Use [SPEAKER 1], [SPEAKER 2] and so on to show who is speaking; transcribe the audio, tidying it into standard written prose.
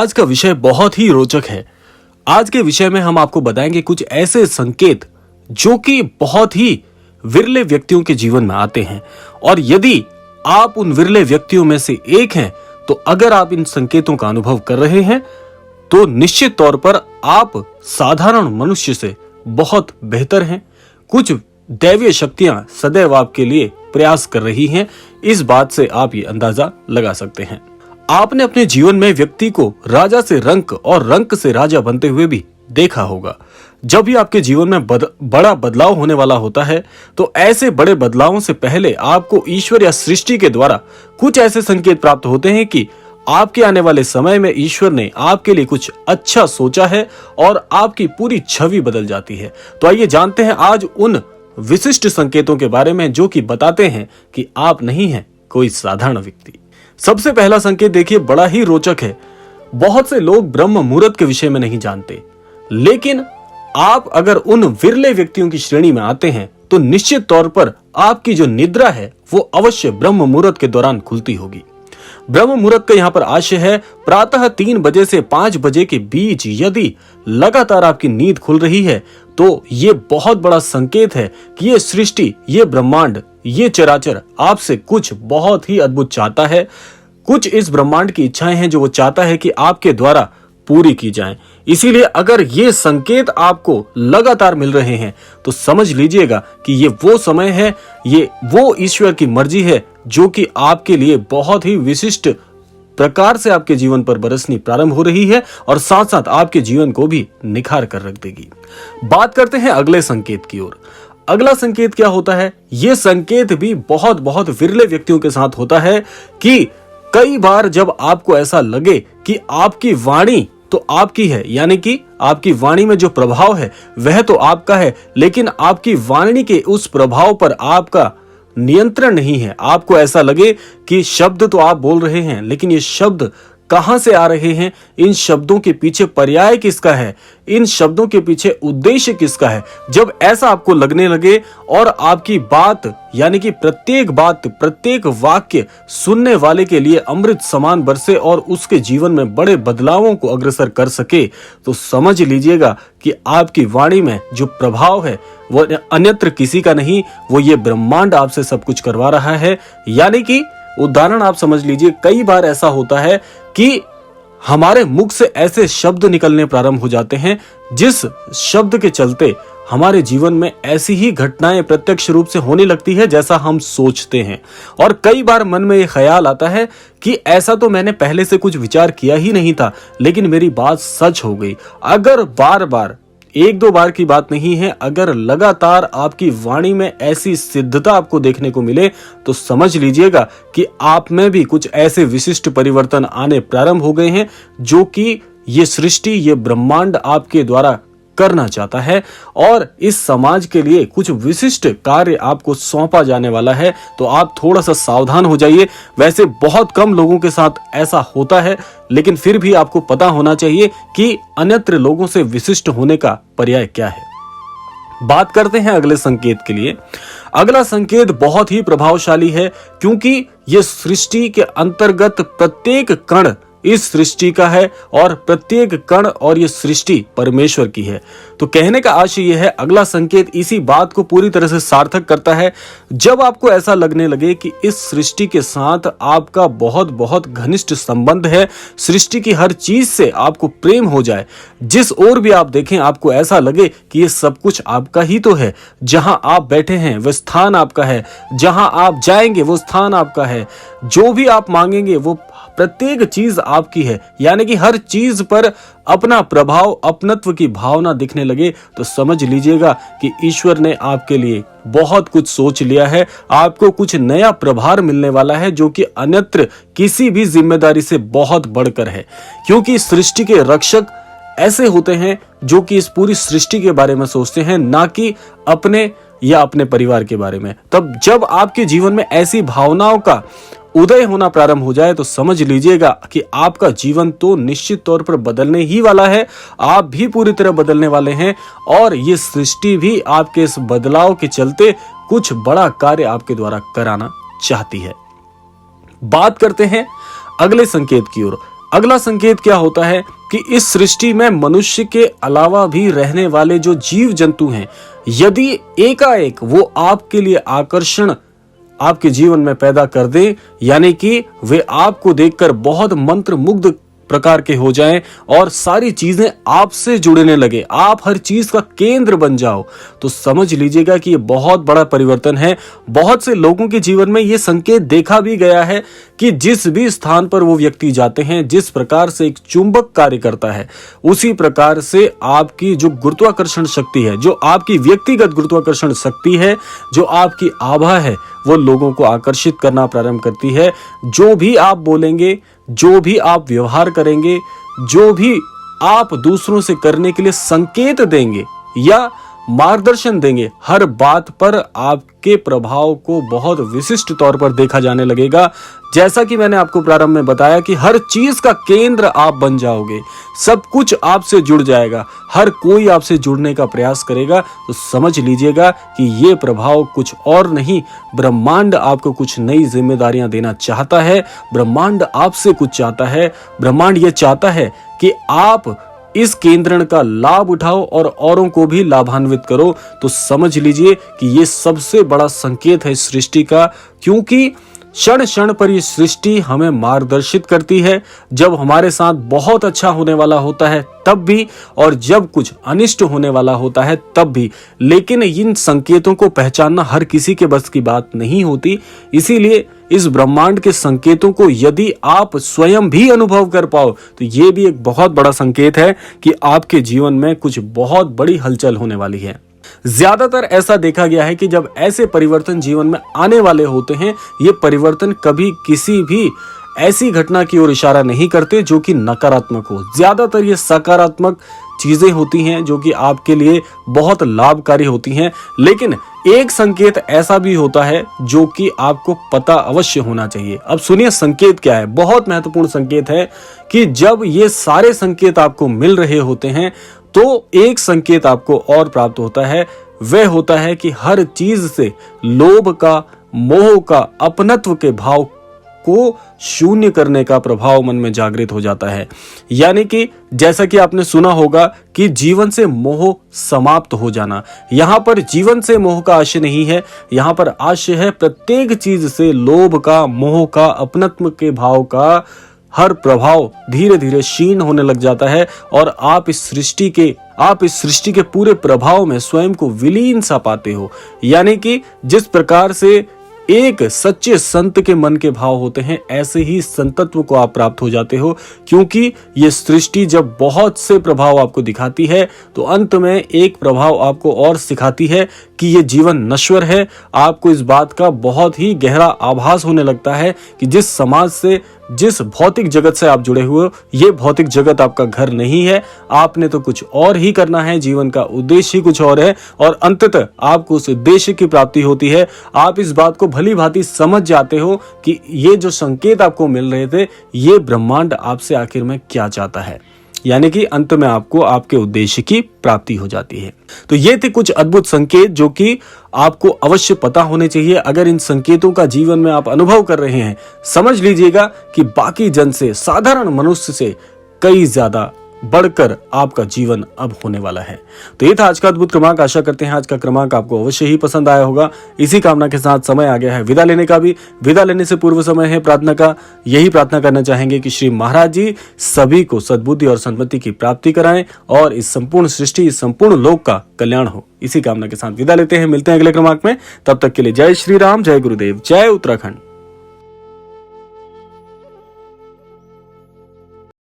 [SPEAKER 1] आज का विषय बहुत ही रोचक है। आज के विषय में हम आपको बताएंगे कुछ ऐसे संकेत जो कि बहुत ही विरले व्यक्तियों के जीवन में आते हैं, और यदि आप उन विरले व्यक्तियों में से एक हैं तो अगर आप इन संकेतों का अनुभव कर रहे हैं तो निश्चित तौर पर आप साधारण मनुष्य से बहुत बेहतर हैं। कुछ दैवीय शक्तियां सदैव आपके लिए प्रयास कर रही हैं, इस बात से आप ये अंदाजा लगा सकते हैं। आपने अपने जीवन में व्यक्ति को राजा से रंक और रंक से राजा बनते हुए भी देखा होगा। जब भी आपके जीवन में बड़ा बदलाव होने वाला होता है तो ऐसे बड़े बदलावों से पहले आपको ईश्वर या सृष्टि के द्वारा कुछ ऐसे संकेत प्राप्त होते हैं कि आपके आने वाले समय में ईश्वर ने आपके लिए कुछ अच्छा सोचा है और आपकी पूरी छवि बदल जाती है। तो आइए जानते हैं आज उन विशिष्ट संकेतों के बारे में जो कि बताते हैं कि आप नहीं हैं कोई साधारण व्यक्ति। सबसे पहला संकेत देखिए, बड़ा ही रोचक है। बहुत से लोग ब्रह्म मुहूर्त के विषय में नहीं जानते, लेकिन आप अगर उन विरले व्यक्तियों की श्रेणी में आते हैं तो निश्चित तौर पर आपकी जो निद्रा है वो अवश्य ब्रह्म मुहूर्त के दौरान खुलती होगी। ब्रह्म मुहूर्त का यहाँ पर आशय है प्रातः 3 बजे से 5 बजे के बीच यदि लगातार आपकी नींद खुल रही है तो ये बहुत बड़ा संकेत है कि ये सृष्टि, ये ब्रह्मांड, ये चराचर आपसे कुछ बहुत ही अद्भुत चाहता है। कुछ इस ब्रह्मांड की इच्छाएं हैं जो वो चाहता है कि आपके द्वारा पूरी की जाएं। इसीलिए अगर ये संकेत आपको लगातार मिल रहे हैं तो समझ लीजिएगा कि ये वो समय है, ये वो ईश्वर की मर्जी है जो कि आपके लिए बहुत ही विशिष्ट प्रकार से आपके जीवन पर बरसनी प्रारंभ हो रही है और साथ साथ आपके जीवन को भी निखार कर रख देगी। बात करते हैं अगले संकेत की ओर। अगला संकेत क्या होता है? ये संकेत भी बहुत बहुत विरले व्यक्तियों के साथ होता है कि कई बार जब आपको ऐसा लगे कि आपकी वाणी तो आपकी है, यानी कि आपकी वाणी में जो प्रभाव है वह तो आपका है, लेकिन आपकी वाणी के उस प्रभाव पर आपका नियंत्रण नहीं है। आपको ऐसा लगे कि शब्द तो आप बोल रहे हैं, लेकिन ये शब्द कहां से आ रहे हैं, इन शब्दों के पीछे पर्याय किसका है, इन शब्दों के पीछे उद्देश्य किसका है। जब ऐसा आपको लगने लगे और आपकी बात यानी कि प्रत्येक बात, प्रत्येक वाक्य सुनने वाले के लिए अमृत समान बरसे और उसके जीवन में बड़े बदलावों को अग्रसर कर सके, तो समझ लीजिएगा कि आपकी वाणी में जो प्रभाव है वो अन्यत्र किसी का नहीं, वो ये ब्रह्मांड आपसे सब कुछ करवा रहा है। यानी कि उदाहरण आप समझ लीजिए, कई बार ऐसा होता है कि हमारे मुख से ऐसे शब्द निकलने प्रारंभ हो जाते हैं जिस शब्द के चलते हमारे जीवन में ऐसी ही घटनाएं प्रत्यक्ष रूप से होने लगती है जैसा हम सोचते हैं। और कई बार मन में ये ख्याल आता है कि ऐसा तो मैंने पहले से कुछ विचार किया ही नहीं था, लेकिन मेरी बात सच हो गई। अगर बार बार, 1-2 बार की बात नहीं है, अगर लगातार आपकी वाणी में ऐसी सिद्धता आपको देखने को मिले तो समझ लीजिएगा कि आप में भी कुछ ऐसे विशिष्ट परिवर्तन आने प्रारंभ हो गए हैं जो कि ये सृष्टि, ये ब्रह्मांड आपके द्वारा करना चाहता है और इस समाज के लिए कुछ विशिष्ट कार्य आपको सौंपा जाने वाला है। तो आप थोड़ा सा सावधान हो जाइए। वैसे बहुत कम लोगों के साथ ऐसा होता है, लेकिन फिर भी आपको पता होना चाहिए कि अन्यत्र लोगों से विशिष्ट होने का पर्याय क्या है। बात करते हैं अगले संकेत के लिए। अगला संकेत बहुत ही प्रभावशाली है क्योंकि यह सृष्टि के अंतर्गत प्रत्येक कण इस सृष्टि का है और प्रत्येक कण और ये सृष्टि परमेश्वर की है। तो कहने का आशय यह है, अगला संकेत इसी बात को पूरी तरह से सार्थक करता है। जब आपको ऐसा लगने लगे कि इस सृष्टि के साथ आपका बहुत बहुत घनिष्ठ संबंध है, सृष्टि की हर चीज से आपको प्रेम हो जाए, जिस ओर भी आप देखें आपको ऐसा लगे कि ये सब कुछ आपका ही तो है, जहां आप बैठे हैं वह स्थान आपका है, जहां आप जाएंगे वो स्थान आपका है, जो भी आप मांगेंगे वो प्रत्येक चीज आपकी है, यानी कि हर चीज पर अपना प्रभाव, अपनत्व की भावना दिखने लगे, तो समझ लीजिएगा कि ईश्वर ने आपके लिए बहुत कुछ सोच लिया है। आपको कुछ नया प्रभार मिलने वाला है जो कि अन्यत्र किसी भी जिम्मेदारी से बहुत बढ़कर है, क्योंकि सृष्टि के रक्षक ऐसे होते हैं जो कि इस पूरी सृष्टि के बारे में सोचते हैं, ना कि अपने या अपने परिवार के बारे में। तब जब आपके जीवन में ऐसी भावनाओं का उदय होना प्रारंभ हो जाए तो समझ लीजिएगा कि आपका जीवन तो निश्चित तौर पर बदलने ही वाला है। आप भी पूरी तरह बदलने वाले हैं और ये सृष्टि भी आपके इस बदलाव के चलते कुछ बड़ा कार्य आपके द्वारा कराना चाहती है। बात करते हैं अगले संकेत की ओर। अगला संकेत क्या होता है कि इस सृष्टि में मनुष्य के अलावा भी रहने वाले जो जीव जंतु हैं, यदि एकाएक वो आपके लिए आकर्षण आपके जीवन में पैदा कर दे, यानी कि वे आपको देखकर बहुत मंत्रमुग्ध प्रकार के हो जाएं और सारी चीजें आपसे जुड़ने लगे, आप हर चीज का केंद्र बन जाओ, तो समझ लीजिएगा कि ये बहुत बड़ा परिवर्तन है। बहुत से लोगों के जीवन में ये संकेत देखा भी गया है कि जिस भी स्थान पर वो व्यक्ति जाते हैं, जिस प्रकार से एक चुंबक कार्य करता है, उसी प्रकार से आपकी जो गुरुत्वाकर्षण शक्ति है, जो आपकी व्यक्तिगत गुरुत्वाकर्षण शक्ति है, जो आपकी आभा है, वो लोगों को आकर्षित करना प्रारंभ करती है। जो भी आप बोलेंगे, जो भी आप व्यवहार करेंगे, जो भी आप दूसरों से करने के लिए संकेत देंगे या मार्गदर्शन देंगे, हर बात पर आपके प्रभाव को बहुत विशिष्ट तौर पर देखा जाने लगेगा। जैसा कि मैंने आपको प्रारंभ में बताया कि हर चीज का केंद्र आप बन जाओगे, सब कुछ आपसे जुड़ जाएगा, हर कोई आपसे जुड़ने का प्रयास करेगा। तो समझ लीजिएगा कि ये प्रभाव कुछ और नहीं, ब्रह्मांड आपको कुछ नई जिम्मेदारियां देना चाहता है। ब्रह्मांड आपसे कुछ चाहता है। ब्रह्मांड ये चाहता है कि आप इस केंद्रण का लाभ उठाओ और औरों को भी लाभान्वित करो। तो समझ लीजिए कि ये सबसे बड़ा संकेत है सृष्टि का, क्योंकि क्षण क्षण पर ये सृष्टि हमें मार्गदर्शित करती है। जब हमारे साथ बहुत अच्छा होने वाला होता है तब भी, और जब कुछ अनिष्ट होने वाला होता है तब भी। लेकिन इन संकेतों को पहचानना हर किसी के बस की बात नहीं होती। इसीलिए इस ब्रह्मांड के संकेतों को यदि आप स्वयं भी अनुभव कर पाओ, तो ये भी एक बहुत बड़ा संकेत है कि आपके जीवन में कुछ बहुत बड़ी हलचल होने वाली है। ज्यादातर ऐसा देखा गया है कि जब ऐसे परिवर्तन जीवन में आने वाले होते हैं, ये परिवर्तन कभी किसी भी ऐसी घटना की ओर इशारा नहीं करते जो कि नकारात्मक हो। ज्यादातर ये सकारात्मक चीजें होती हैं जो कि आपके लिए बहुत लाभकारी होती हैं। लेकिन एक संकेत ऐसा भी होता है जो कि आपको पता अवश्य होना चाहिए। अब सुनिए संकेत क्या है। बहुत महत्वपूर्ण संकेत है कि जब ये सारे संकेत आपको मिल रहे होते हैं, तो एक संकेत आपको और प्राप्त होता है। वह होता है कि हर चीज से लोभ का, मोह का, अपनत्व के भाव को शून्य करने का प्रभाव मन में जागृत हो जाता है। यानी कि जैसा कि आपने सुना होगा कि जीवन से मोह समाप्त हो जाना। यहां पर जीवन से मोह का आशय नहीं है, यहां पर आशय है प्रत्येक चीज से लोभ का, मोह का, अपनत्व के भाव का हर प्रभाव धीरे धीरे क्षीण होने लग जाता है और आप इस सृष्टि के पूरे प्रभाव में स्वयं को विलीन सा पाते हो। यानी कि जिस प्रकार से एक सच्चे संत के मन के भाव होते हैं, ऐसे ही संतत्व को आप प्राप्त हो जाते हो। क्योंकि ये सृष्टि जब बहुत से प्रभाव आपको दिखाती है, तो अंत में एक प्रभाव आपको और सिखाती है कि ये जीवन नश्वर है। आपको इस बात का बहुत ही गहरा आभास होने लगता है कि जिस समाज से, जिस भौतिक जगत से आप जुड़े हुए हो, ये भौतिक जगत आपका घर नहीं है। आपने तो कुछ और ही करना है, जीवन का उद्देश्य ही कुछ और है और अंततः आपको उस उद्देश्य की प्राप्ति होती है। आप इस बात को भली भांति समझ जाते हो कि ये जो संकेत आपको मिल रहे थे, ये ब्रह्मांड आपसे आखिर में क्या चाहता है। यानी कि अंत में आपको आपके उद्देश्य की प्राप्ति हो जाती है। तो ये थे कुछ अद्भुत संकेत जो कि आपको अवश्य पता होने चाहिए। अगर इन संकेतों का जीवन में आप अनुभव कर रहे हैं, समझ लीजिएगा कि बाकी जन से, साधारण मनुष्य से कई ज्यादा बढ़कर आपका जीवन अब होने वाला है। तो ये था आज का अद्भुत क्रमांक। आशा करते हैं आज का क्रमांक आपको अवश्य ही पसंद आया होगा। इसी कामना के साथ समय आ गया है विदा लेने का भी। विदा लेने से पूर्व समय है प्रार्थना का। यही प्रार्थना करना चाहेंगे कि श्री महाराज जी सभी को सद्बुद्धि और सन्मति की प्राप्ति कराएं और इस संपूर्ण सृष्टि, इस संपूर्ण लोक का कल्याण हो। इसी कामना के साथ विदा लेते हैं। मिलते हैं अगले क्रमांक में। तब तक के लिए जय श्री राम, जय गुरुदेव, जय उत्तराखंड।